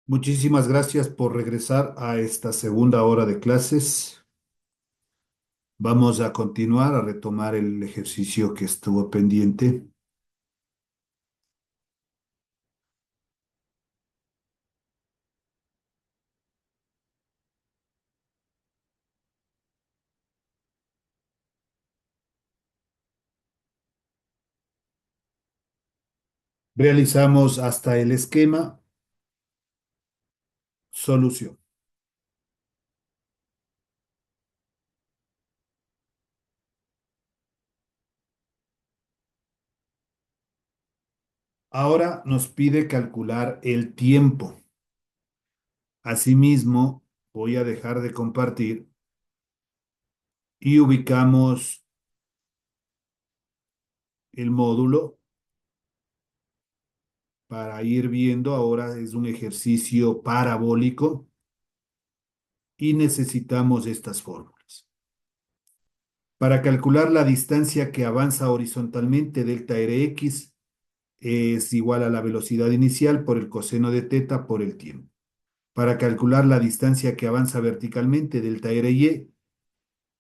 Muchísimas gracias por regresar a esta segunda hora de clases. Vamos a continuar a retomar el ejercicio que estuvo pendiente. Realizamos hasta el esquema solución. Ahora nos pide calcular el tiempo. Asimismo, voy a dejar de compartir y ubicamos el módulo para ir viendo. Ahora es un ejercicio parabólico y necesitamos estas fórmulas. Para calcular la distancia que avanza horizontalmente, delta Rx es igual a la velocidad inicial por el coseno de teta por el tiempo. Para calcular la distancia que avanza verticalmente, delta Ry,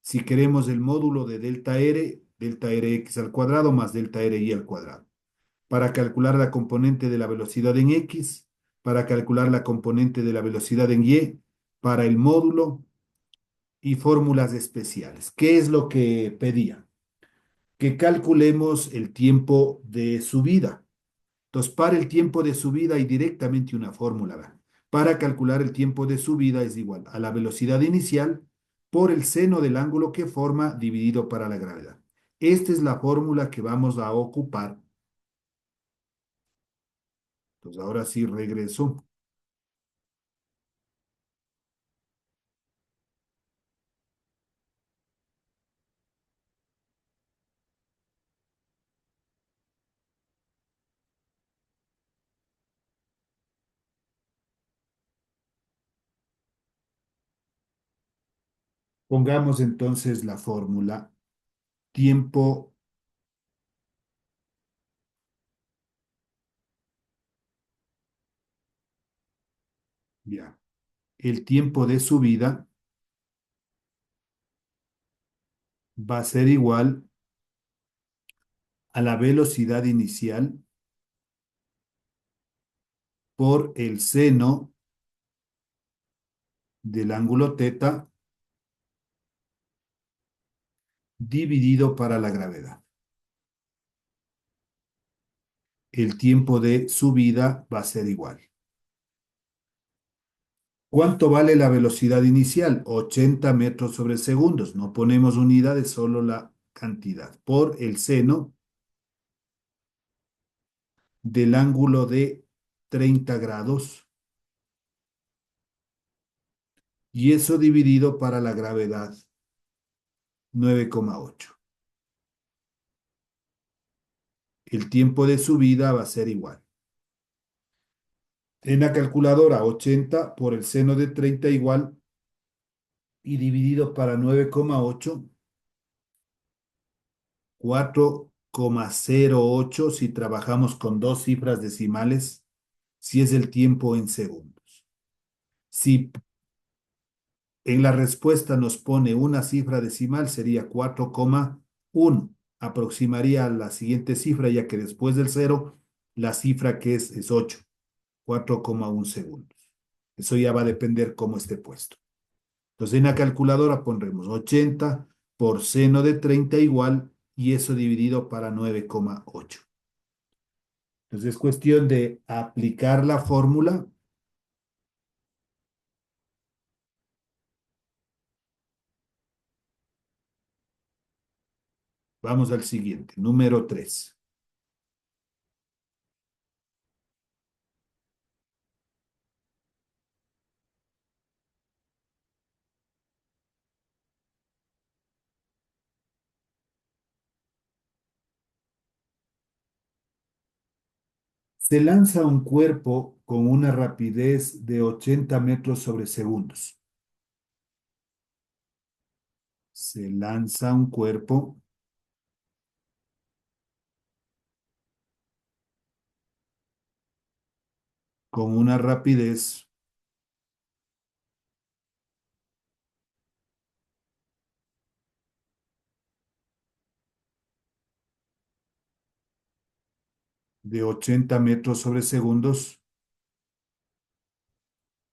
si queremos el módulo de delta Rx al cuadrado más delta Ry al cuadrado. Para calcular la componente de la velocidad en X, para calcular la componente de la velocidad en Y, para el módulo y fórmulas especiales. ¿Qué es lo que pedía? Que calculemos el tiempo de subida. Entonces, para el tiempo de subida hay directamente una fórmula. ¿Verdad? Para calcular el tiempo de subida es igual a la velocidad inicial por el seno del ángulo que forma dividido para la gravedad. Esta es la fórmula que vamos a ocupar. Entonces, ahora sí regreso. Pongamos entonces la fórmula tiempo, ya, el tiempo de subida va a ser igual a la velocidad inicial por el seno del ángulo teta dividido para la gravedad. El tiempo de subida va a ser igual. ¿Cuánto vale la velocidad inicial? 80 metros sobre segundos. No ponemos unidades, solo la cantidad. Por el seno del ángulo de 30 grados. Y eso dividido para la gravedad, 9,8. El tiempo de subida va a ser igual. En la calculadora, 80 por el seno de 30 igual y dividido para 9,8, 4,08 si trabajamos con dos cifras decimales, si es el tiempo en segundos. Si en la respuesta nos pone una cifra decimal, sería 4,1. Aproximaría a la siguiente cifra, ya que después del cero, la cifra que es 8, 4,1 segundos. Eso ya va a depender cómo esté puesto. Entonces en la calculadora pondremos 80 por seno de 30 igual y eso dividido para 9,8. Entonces es cuestión de aplicar la fórmula. Vamos al siguiente, número 3. Se lanza un cuerpo con una rapidez de 80 metros sobre segundos. Se lanza un cuerpo con una rapidez de 80 metros sobre segundos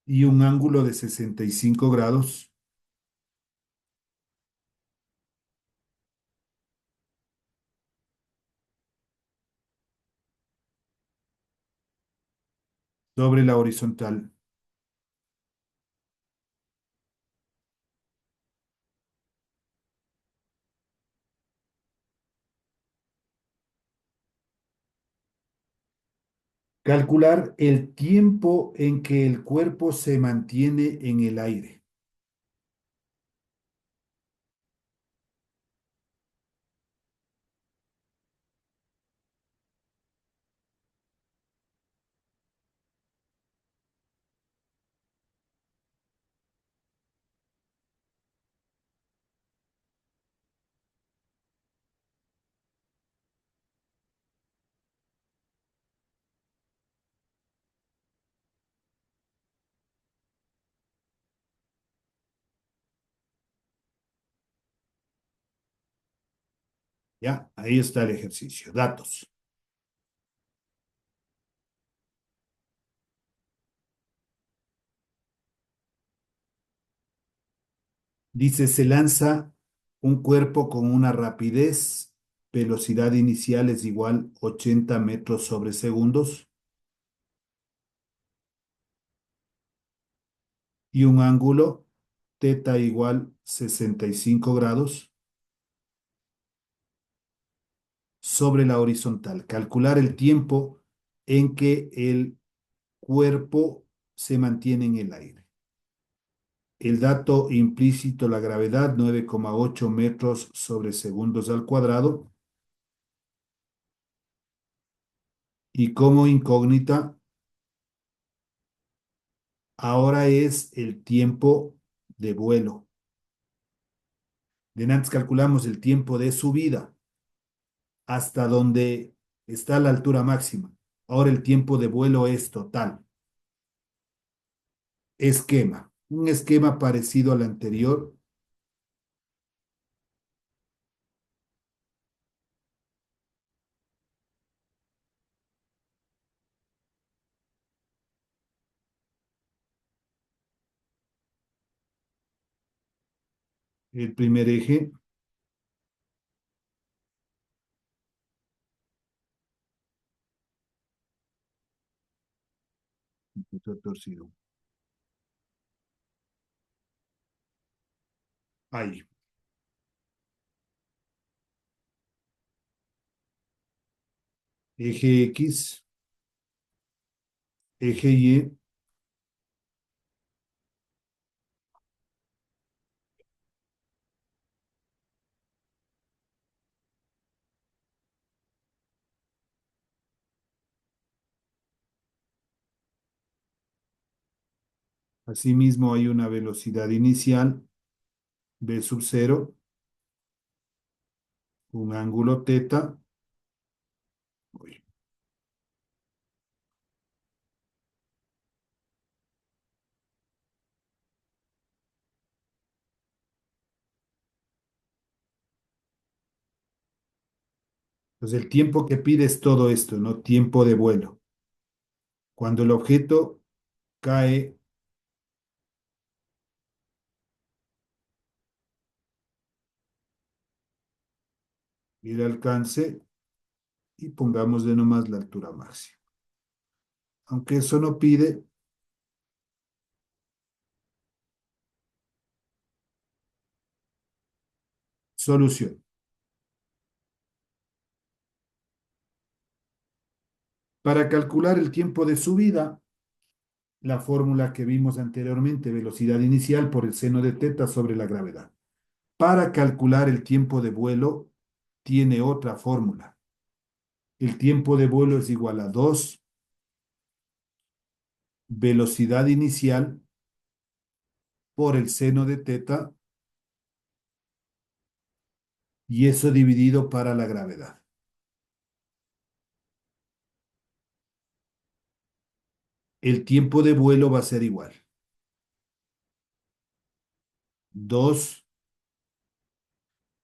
y un ángulo de 65 grados sobre la horizontal. Calcular el tiempo en que el cuerpo se mantiene en el aire. Ya, ahí está el ejercicio. Datos. Dice, se lanza un cuerpo con una rapidez, velocidad inicial es igual 80 metros sobre segundos y un ángulo teta igual 65 grados sobre la horizontal. Calcular el tiempo en que el cuerpo se mantiene en el aire. El dato implícito, la gravedad, 9,8 metros sobre segundos al cuadrado. Y como incógnita, ahora es el tiempo de vuelo. De antes calculamos el tiempo de subida hasta donde está la altura máxima. Ahora el tiempo de vuelo es total. Esquema. Un esquema parecido al anterior. El primer eje, está torcido. Ahí. Eje X, eje Y, asimismo hay una velocidad inicial, v sub cero, un ángulo teta. Uy. Entonces el tiempo que pide es todo esto, ¿no? Tiempo de vuelo. Cuando el objeto cae, el alcance y pongamos de nomás la altura máxima. Aunque eso no pide solución. Para calcular el tiempo de subida, la fórmula que vimos anteriormente, velocidad inicial por el seno de teta sobre la gravedad. Para calcular el tiempo de vuelo, tiene otra fórmula. El tiempo de vuelo es igual a 2 velocidad inicial por el seno de teta y eso dividido para la gravedad. El tiempo de vuelo va a ser igual. 2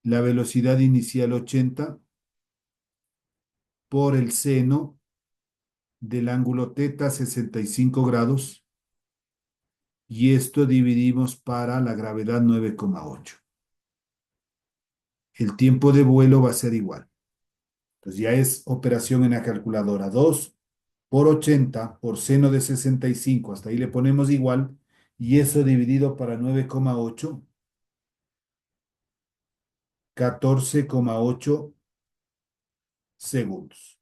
la velocidad inicial 80 por el seno del ángulo teta 65 grados y esto dividimos para la gravedad 9,8. El tiempo de vuelo va a ser igual. Entonces ya es operación en la calculadora. 2 por 80 por seno de 65. Hasta ahí le ponemos igual. Y eso dividido para 9,8. 14,8 segundos.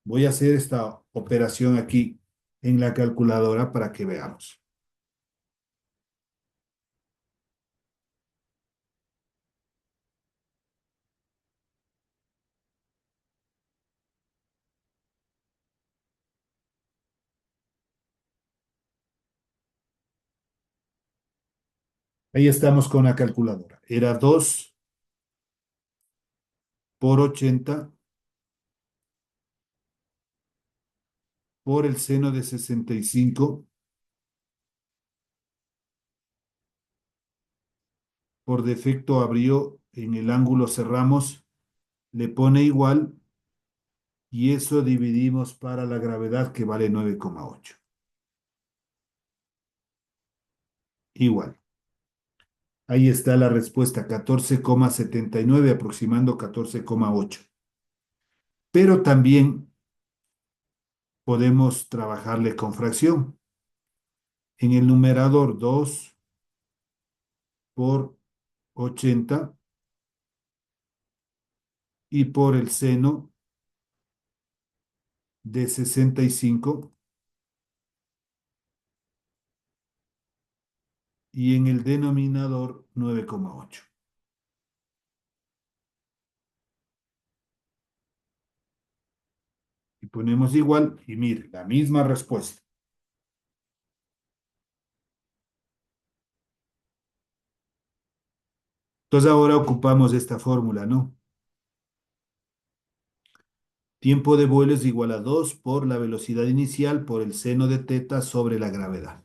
Voy a hacer esta operación aquí en la calculadora para que veamos. Ahí estamos con la calculadora. Era 2 por 80 por el seno de 65. Por defecto abrió en el ángulo, cerramos, le pone igual y eso dividimos para la gravedad que vale 9,8. Igual. Ahí está la respuesta, 14,79 aproximando 14,8. Pero también podemos trabajarle con fracción. En el numerador 2 por 80 y por el seno de 65 y en el denominador 9,8. Y ponemos igual y mire, la misma respuesta. Entonces ahora ocupamos esta fórmula, ¿no? Tiempo de vuelo es igual a 2 por la velocidad inicial por el seno de teta sobre la gravedad.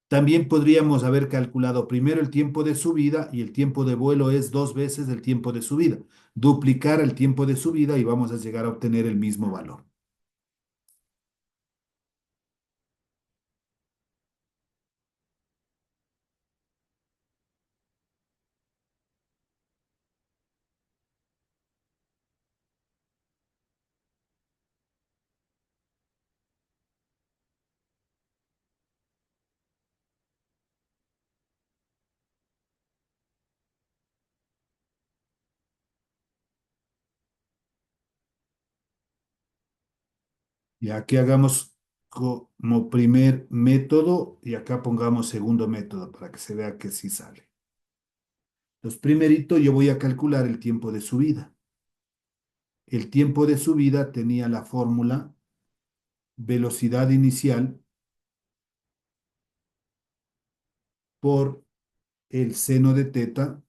También podríamos haber calculado primero el tiempo de subida y el tiempo de vuelo es 2 veces el tiempo de subida. Duplicar el tiempo de subida y vamos a llegar a obtener el mismo valor. Ya que hagamos como primer método y acá pongamos segundo método para que se vea que sí sale. Entonces, primerito yo voy a calcular el tiempo de subida. El tiempo de subida tenía la fórmula velocidad inicial por el seno de teta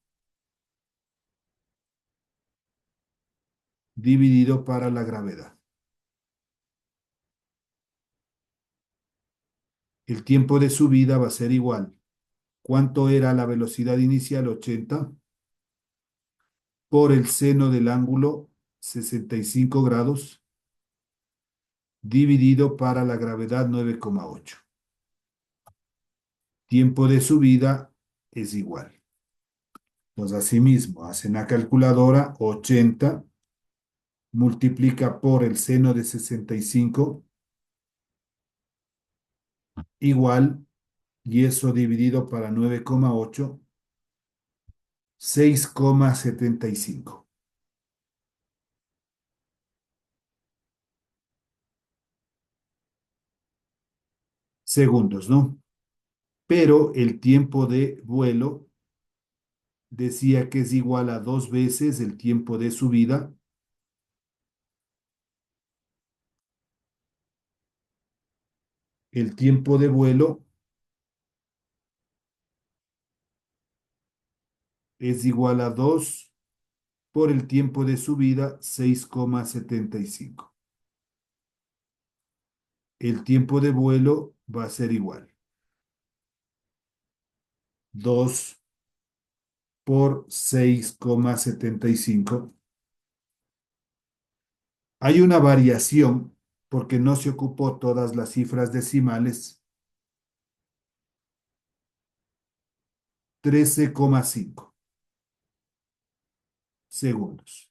dividido para la gravedad. El tiempo de subida va a ser igual. ¿Cuánto era la velocidad inicial? 80 por el seno del ángulo 65 grados dividido para la gravedad 9,8. Tiempo de subida es igual. Pues asimismo, hacen la calculadora 80 multiplica por el seno de 65 igual, y eso dividido para 9,8, 6,75 segundos, ¿no? Pero el tiempo de vuelo decía que es igual a 2 veces el tiempo de subida. El tiempo de vuelo es igual a 2 por el tiempo de subida, 6,75. El tiempo de vuelo va a ser igual. 2 por 6,75 Hay una variación porque no se ocupó todas las cifras decimales, 13,5 segundos.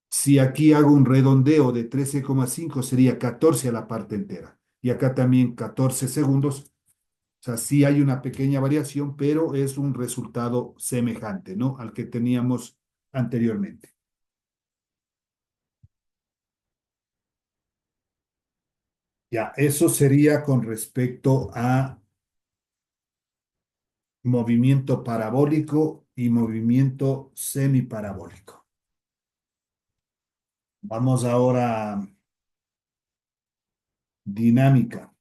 Si aquí hago un redondeo de 13,5 sería 14 a la parte entera. Y acá también 14 segundos. O sea, sí hay una pequeña variación, pero es un resultado semejante, ¿no? Al que teníamos anteriormente. Ya, eso sería con respecto a movimiento parabólico y movimiento semiparabólico. Vamos ahora a dinámica.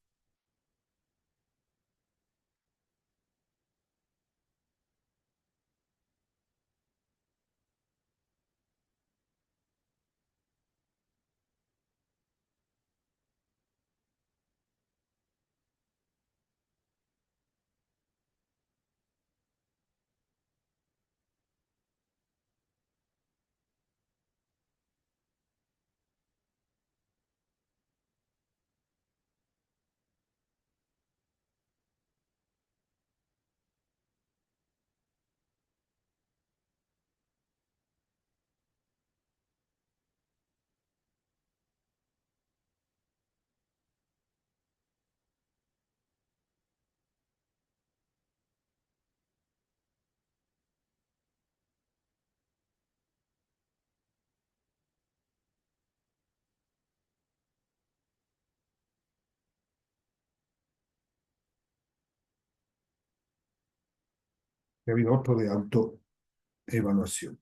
Ha habido otro de autoevaluación.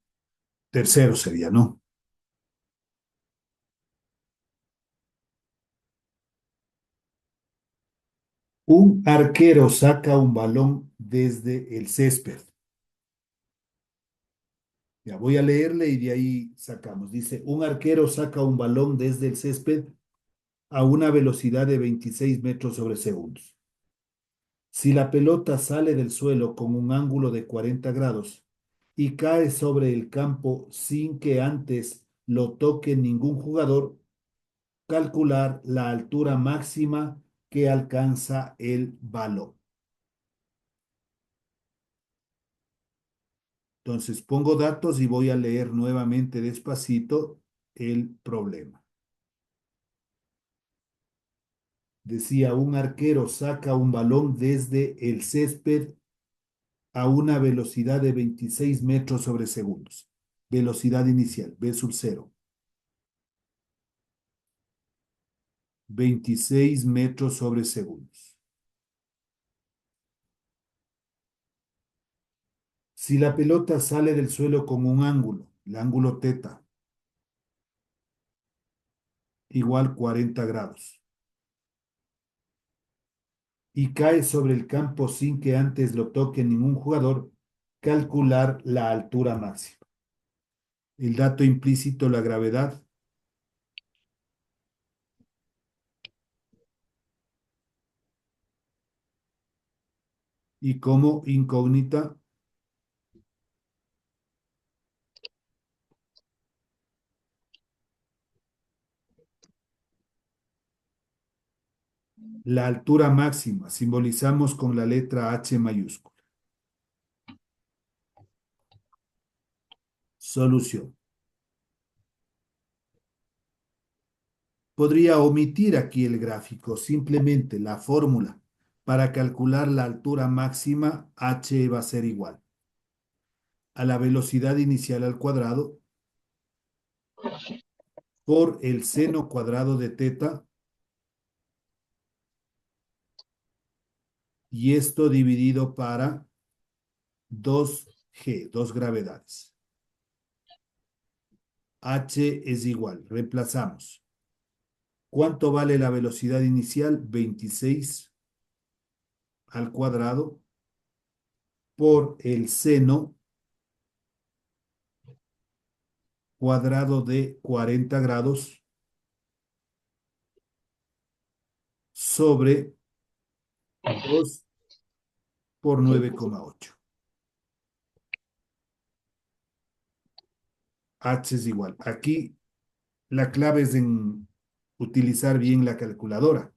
Tercero sería, ¿no? Un arquero saca un balón desde el césped. Ya voy a leerle y de ahí sacamos. Dice, un arquero saca un balón desde el césped a una velocidad de 26 metros sobre segundos. Si la pelota sale del suelo con un ángulo de 40 grados y cae sobre el campo sin que antes lo toque ningún jugador, calcular la altura máxima que alcanza el balón. Entonces pongo datos y voy a leer nuevamente despacito el problema. Decía, un arquero saca un balón desde el césped a una velocidad de 26 metros sobre segundos. Velocidad inicial, V sub 0. 26 metros sobre segundos. Si la pelota sale del suelo con un ángulo, el ángulo teta, igual 40 grados, y cae sobre el campo sin que antes lo toque ningún jugador, calcular la altura máxima. El dato implícito, la gravedad, y como incógnita, la altura máxima, simbolizamos con la letra H mayúscula. Solución. Podría omitir aquí el gráfico, simplemente la fórmula para calcular la altura máxima, h va a ser igual a la velocidad inicial al cuadrado por el seno cuadrado de teta, y esto dividido para 2G, dos gravedades. H es igual, reemplazamos. ¿Cuánto vale la velocidad inicial? 26 al cuadrado por el seno cuadrado de 40 grados sobre 2 por 9,8. H es igual. Aquí La clave es en utilizar bien la calculadora.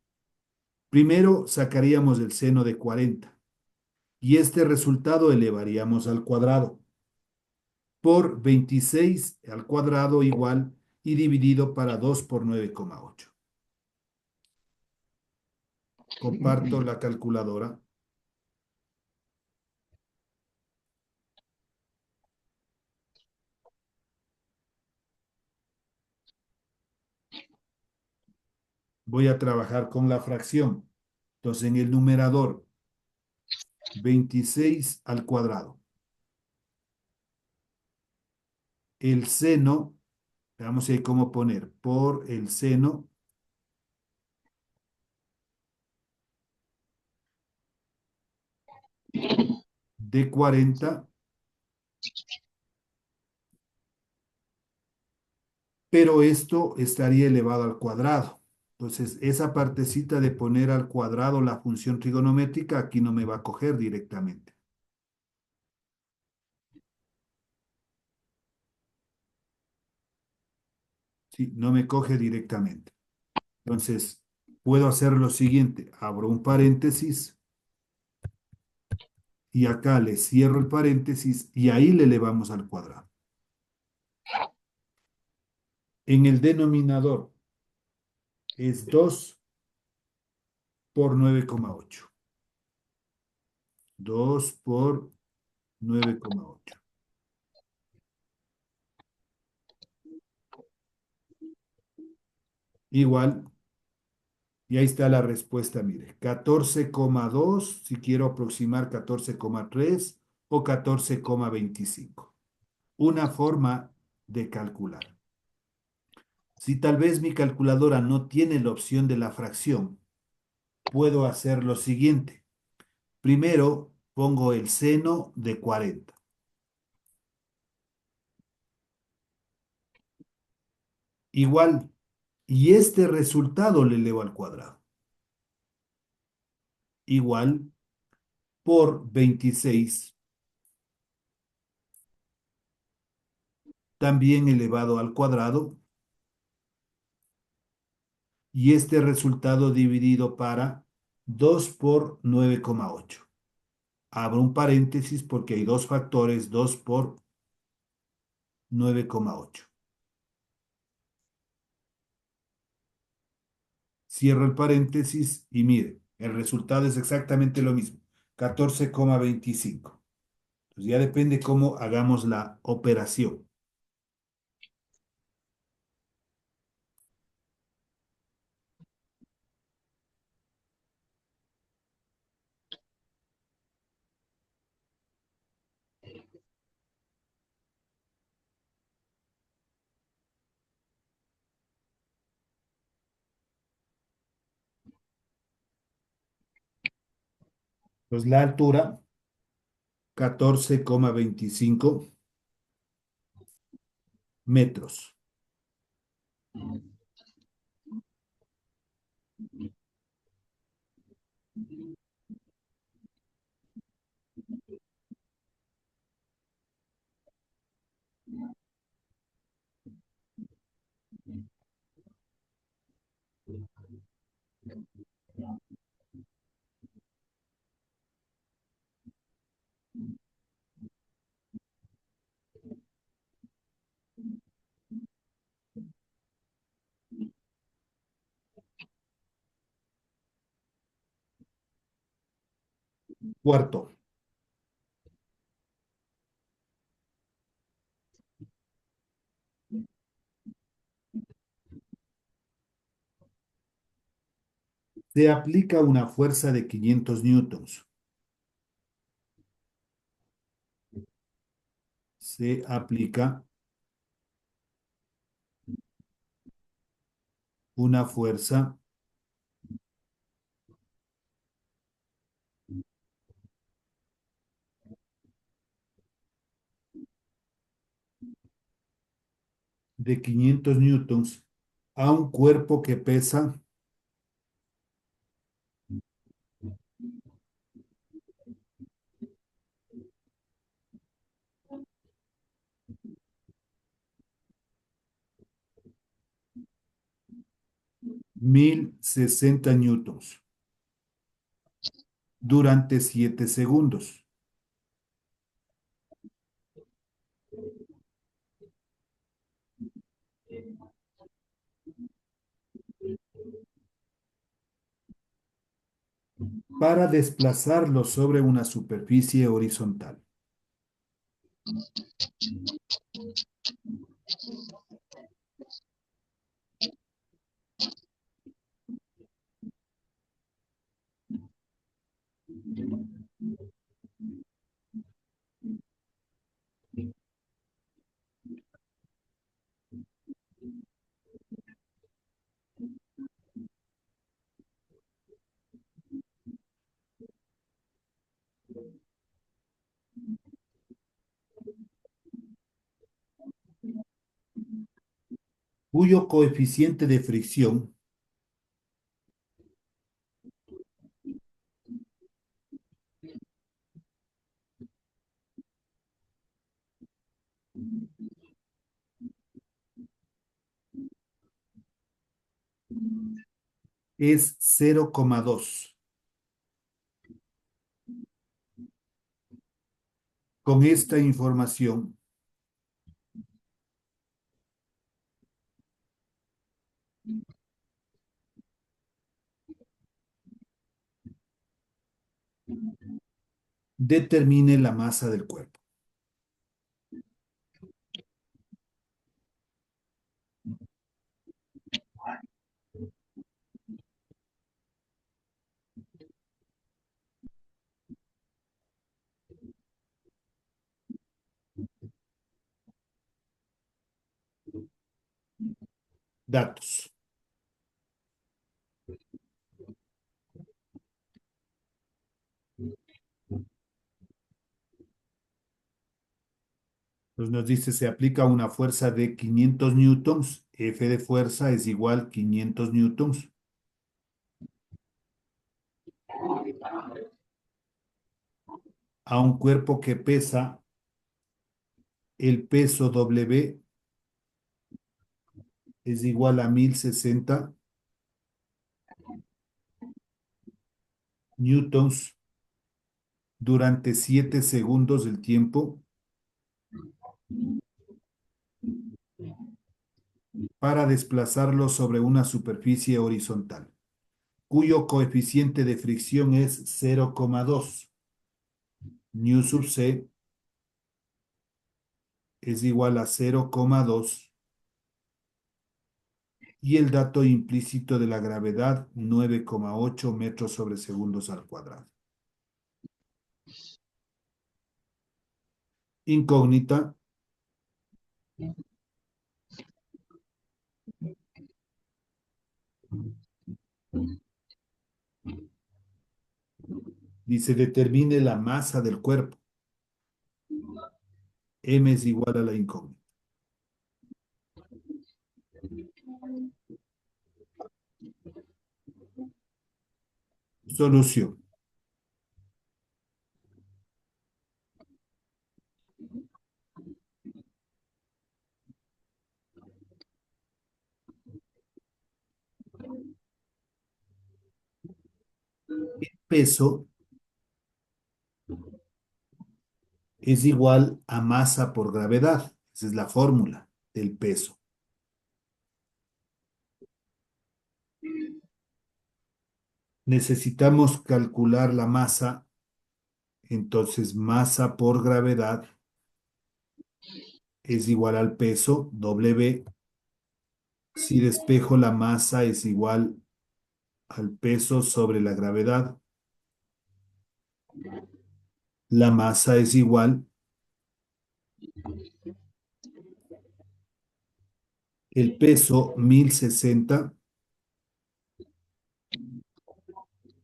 Primero sacaríamos el seno de 40 y este resultado elevaríamos al cuadrado por 26 al cuadrado igual y dividido para 2 por 9,8. Comparto la calculadora. Voy a trabajar con la fracción. Entonces, en el numerador, 26 al cuadrado. El seno, veamos ahí cómo poner, por el seno de 40, pero esto estaría elevado al cuadrado. Entonces, esa partecita de poner al cuadrado la función trigonométrica aquí no me va a coger directamente. Sí, no me coge directamente. Entonces, puedo hacer lo siguiente. Abro un paréntesis y acá le cierro el paréntesis y ahí le elevamos al cuadrado. En el denominador es 2 por 9,8. 2 por 9,8. Igual, y ahí está la respuesta, mire, 14,2 si quiero aproximar 14,3 o 14,25. Una forma de calcular. Si tal vez mi calculadora no tiene la opción de la fracción, puedo hacer lo siguiente. Primero pongo el seno de 40. Igual, y este resultado le elevo al cuadrado. Igual por 26, también elevado al cuadrado, y este resultado dividido para 2 por 9,8. Abro un paréntesis porque hay dos factores, 2 por 9,8. Cierro el paréntesis y mire, el resultado es exactamente lo mismo, 14,25. Entonces ya depende cómo hagamos la operación. Pues la altura, 14,25 metros. Cuarto, se aplica una fuerza de 500 newtons. Se aplica una fuerza de 500 newtons a un cuerpo que pesa 1060 newtons durante 7 segundos. Para desplazarlo sobre una superficie horizontal. Cuyo coeficiente de fricción es 0,2. Con esta información, determine la masa del cuerpo. Datos. Pues nos dice, se aplica una fuerza de 500 newtons, F de fuerza es igual a 500 newtons, a un cuerpo que pesa, el peso W es igual a 1060 newtons durante 7 segundos del tiempo para desplazarlo sobre una superficie horizontal, cuyo coeficiente de fricción es 0,2. Nu sub C es igual a 0,2 y el dato implícito de la gravedad 9,8 metros sobre segundos al cuadrado. Incógnita. Dice, determine la masa del cuerpo. M es igual a la incógnita. Solución. Peso es igual a masa por gravedad. Esa es la fórmula del peso. Necesitamos calcular la masa, entonces masa por gravedad es igual al peso, W. Si despejo la masa es igual al peso sobre la gravedad, la masa es igual, el peso 1060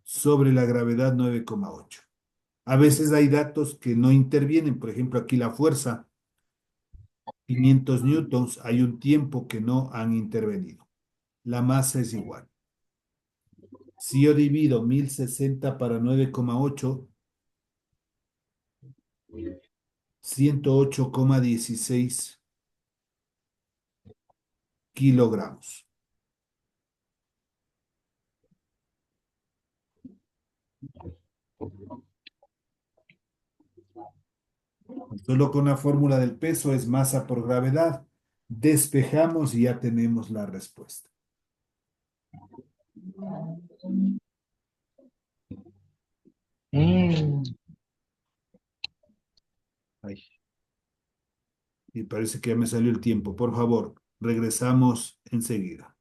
sobre la gravedad 9,8. A veces hay datos que no intervienen, por ejemplo aquí la fuerza, 500 newtons, hay un tiempo que no han intervenido. La masa es igual. Si yo divido 1060 para 9,8, 108,16 kilogramos. Solo con la fórmula del peso es masa por gravedad. Despejamos y ya tenemos la respuesta. Mm, Ay, y parece que ya me salió el tiempo. Por favor, regresamos enseguida.